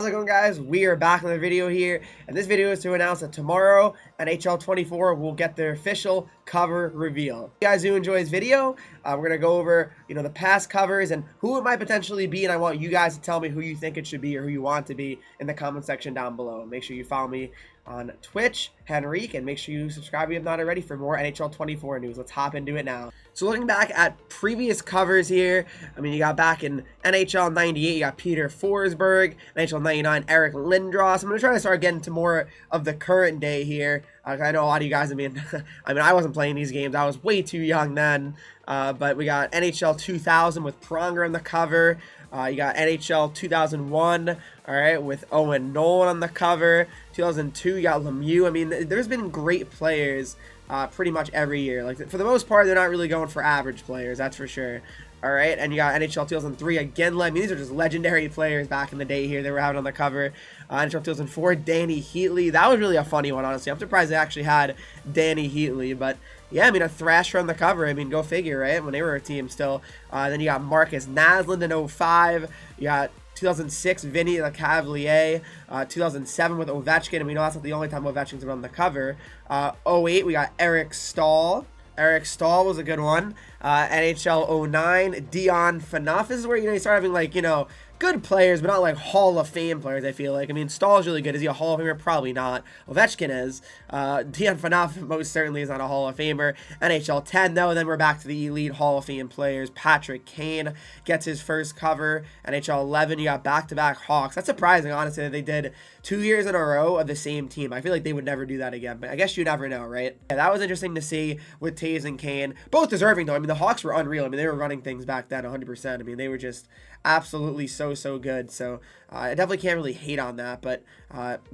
it going, guys? We are back in the video here, and this video is to announce that tomorrow NHL 24 will get their official cover reveal. If you guys do enjoy this video, we're gonna go over the past covers and who it might potentially be, and I want you guys to tell me who you think it should be or who you want to be in the comment section down below. Make sure you follow me on Twitch, Henreek, and make sure you subscribe if you have not already for more NHL 24 news. Let's hop into it now. So looking back at previous covers here, I mean, you got back in NHL 98, you got Peter Forsberg, NHL 99, Eric Lindros. I'm going to try to start getting to more of the current day here. I know a lot of you guys, I wasn't playing these games. I was way too young then. But we got NHL 2000 with Pronger on the cover. You got NHL 2001, all right, with Owen Nolan on the cover. 2002, you got Lemieux. I mean, there's been great players pretty much every year. Like, for the most part, they're not really going for average players, that's for sure. All right, and you got NHL 2003 again. I mean, these are just legendary players back in the day here. They were having on the cover. NHL 2004, Danny Heatley. That was really a funny one, honestly. I'm surprised they actually had Danny Heatley, but yeah, I mean, a Thrasher on the cover. I mean, go figure, right? When they were a team still. Then you got Marcus Naslund in 05. You got 2006, Vinny the Cavalier. 2007 with Ovechkin. And we know that's not the only time Ovechkin's been on the cover. 08, we got Eric Stahl. Eric Stahl was a good one. NHL 09, Dion Phaneuf. This is where, you start having, good players, but not like Hall of Fame players, I feel like. I mean, Stahl's really good. Is he a Hall of Famer? Probably not. Ovechkin is. Dion Phaneuf most certainly is not a Hall of Famer. NHL 10, though, and then we're back to the elite Hall of Fame players. Patrick Kane gets his first cover. NHL 11, you got back-to-back Hawks. That's surprising, honestly, that they did 2 years in a row of the same team. I feel like they would never do that again, but I guess you never know, right? Yeah, that was interesting to see with Taves and Kane. Both deserving, though. I mean, the Hawks were unreal. I mean, they were running things back then 100%. I mean, they were just absolutely so good. So I definitely can't really hate on that, but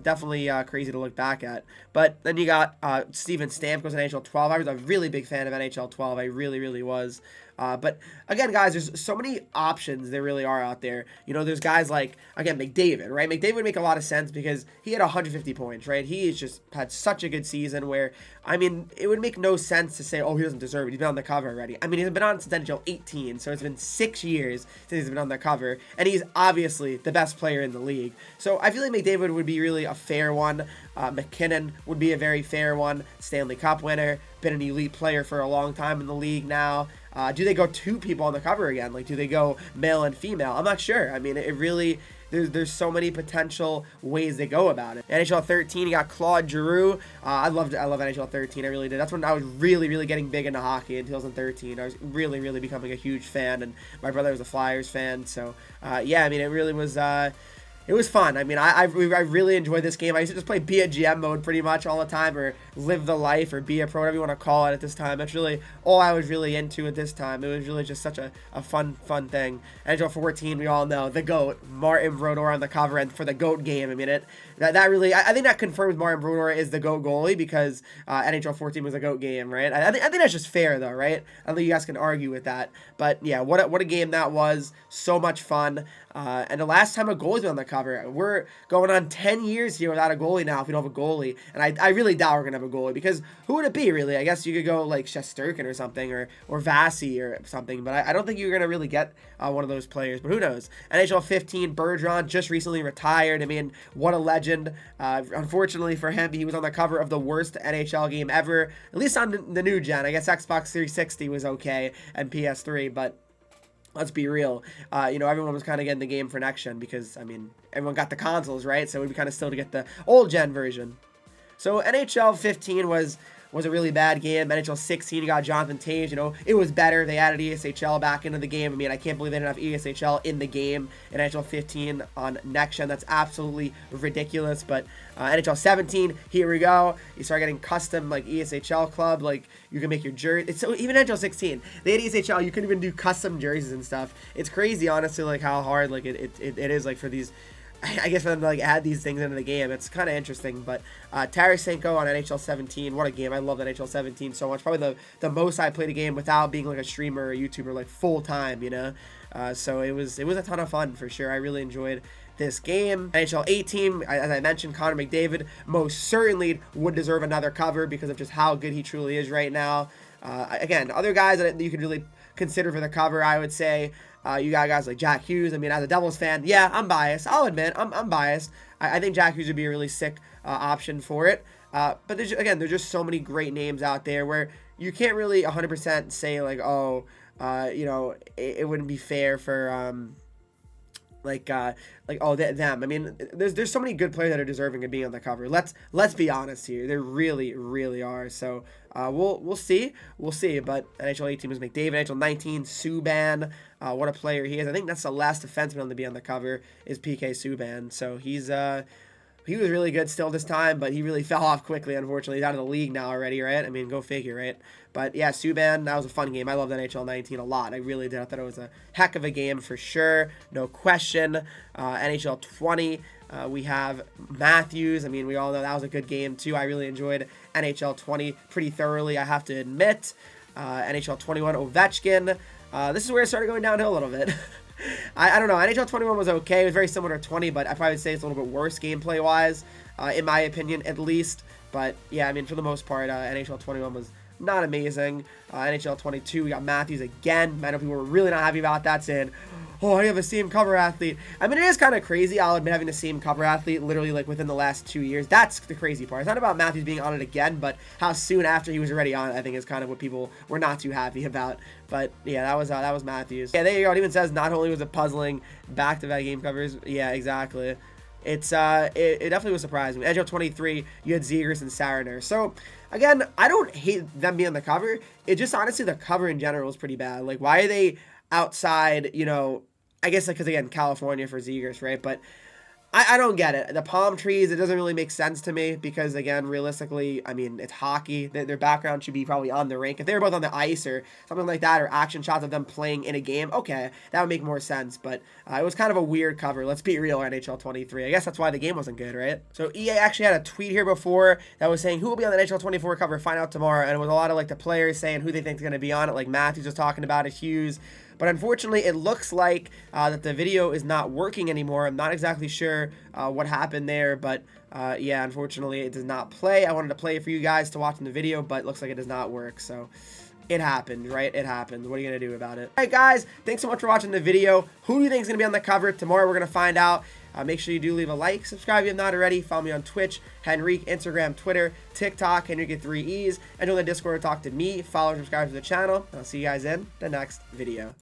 definitely crazy to look back at. But then you got Steven Stamkos in NHL 12. I was a really big fan of NHL 12. I really was. But again, guys, there's so many options there really are out there. There's guys like, again, McDavid, right? McDavid would make a lot of sense because he had 150 points, right? He has just had such a good season where, I mean, it would make no sense to say, oh, he doesn't deserve it. He's been on the cover already. I mean, he's been on since NHL 18, so it's been 6 years since he's been on the cover, and he's obviously the best player in the league. So I feel like McDavid would be really a fair one. McKinnon would be a very fair one. Stanley Cup winner, been an elite player for a long time in the league now. Do they go 2 people on the cover again? Like, do they go male and female? I'm not sure. I mean, it really, there's so many potential ways they go about it. NHL 13, you got Claude Giroux. I love NHL 13. I really did. That's when I was really getting big into hockey in 2013. I was really becoming a huge fan, and my brother was a Flyers fan. So, yeah, I mean, it really was. It was fun. I mean, I really enjoyed this game. I used to just play Be a GM mode pretty much all the time, or Live the Life, or Be a Pro, whatever you want to call it at this time. That's really all I was really into at this time. It was really just such a fun thing. NHL 14, we all know, the GOAT, Martin Brodeur on the cover, and for the GOAT game, I mean, that really, I think that confirms Martin Brodeur is the GOAT goalie because NHL 14 was a GOAT game, right? I think that's just fair, though, right? I don't think you guys can argue with that. But, yeah, what a game that was. So much fun. And the last time a goalie's been on the cover, we're going on 10 years here without a goalie now if we don't have a goalie. And I really doubt we're going to have a goalie because who would it be, really? I guess you could go like Shesterkin or something or Vasi or something. But I don't think you're going to really get one of those players. But who knows? NHL 15, Bergeron just recently retired. I mean, what a legend. Unfortunately for him, he was on the cover of the worst NHL game ever, at least on the new gen. I guess Xbox 360 was okay and PS3, but let's be real. Everyone was kind of getting the game for next gen because, I mean, everyone got the consoles, right? So it would be kind of still to get the old gen version. So NHL 15 was a really bad game. NHL 16, you got Jonathan Toews. It was better. They added ESHL back into the game. I mean, I can't believe they didn't have ESHL in the game in NHL 15 on next gen. That's absolutely ridiculous. But NHL 17, here we go. You start getting custom like ESHL club. Like, you can make your jersey. So even NHL 16, they had ESHL. You can even do custom jerseys and stuff. It's crazy, honestly, like how hard like it is like for these. I guess for them to like add these things into the game, it's kind of interesting. But Tarasenko on NHL 17, what a game! I love NHL 17 so much. Probably the most I played a game without being like a streamer or a YouTuber like full time, So it was a ton of fun for sure. I really enjoyed this game. NHL 18, as I mentioned, Connor McDavid most certainly would deserve another cover because of just how good he truly is right now. Again, other guys that you could really consider for the cover, I would say. You got guys like Jack Hughes. I mean, as a Devils fan, yeah, I'm biased. I'll admit, I'm biased. I think Jack Hughes would be a really sick option for it. But there's just so many great names out there where you can't really 100% say like, oh, it wouldn't be fair for them. I mean, there's so many good players that are deserving of being on the cover. Let's be honest here. There really are. So we'll see. But NHL 18 was McDavid. NHL 19 Subban. What a player he is. I think that's the last defenseman to be on the cover is PK Subban. So he was really good still this time, but he really fell off quickly, unfortunately. He's out of the league now already, right? I mean, go figure, right? But yeah, Subban, that was a fun game. I loved NHL 19 a lot. I really did. I thought it was a heck of a game for sure. No question. NHL 20, we have Matthews. I mean, we all know that was a good game too. I really enjoyed NHL 20 pretty thoroughly, I have to admit. NHL 21, Ovechkin. This is where it started going downhill a little bit. I don't know. NHL 21 was okay. It was very similar to 20, but I probably would say it's a little bit worse gameplay-wise, in my opinion, at least. But, yeah, I mean, for the most part, NHL 21 was not amazing. NHL 22, we got Matthews again. I know people were really not happy about that, saying, oh, I have a same cover athlete. I mean, it is kind of crazy, I'll admit, having the same cover athlete literally, like, within the last 2 years. That's the crazy part. It's not about Matthews being on it again, but how soon after he was already on it, I think, is kind of what people were not too happy about. But, yeah, that was Matthews. Yeah, there you go. It even says not only was it puzzling back-to-back game covers. Yeah, exactly. It definitely was surprising. NHL 23, you had Zegras and Saranac. So, again, I don't hate them being on the cover. It just, honestly, the cover in general is pretty bad. Like, why are they outside, I guess because, again, California for Zegras, right? But I don't get it. The palm trees, it doesn't really make sense to me because, again, realistically, I mean, it's hockey. Their background should be probably on the rink. If they were both on the ice or something like that, or action shots of them playing in a game, okay, that would make more sense. But it was kind of a weird cover. Let's be real, NHL 23. I guess that's why the game wasn't good, right? So EA actually had a tweet here before that was saying who will be on the NHL 24 cover, find out tomorrow. And it was a lot of, like, the players saying who they think is going to be on it. Like Matthews was talking about it, Hughes. But unfortunately, it looks like that the video is not working anymore. I'm not exactly sure what happened there, but yeah, unfortunately, it does not play. I wanted to play it for you guys to watch in the video, but it looks like it does not work. So it happened, right? It happened. What are you going to do about it? All right, guys, thanks so much for watching the video. Who do you think is going to be on the cover? Tomorrow, we're going to find out. Make sure you do leave a like, subscribe if you have not already. Follow me on Twitch, Henreek, Instagram, Twitter, TikTok, Henreek with 3 E's. And join the Discord to talk to me. Follow and subscribe to the channel. And I'll see you guys in the next video.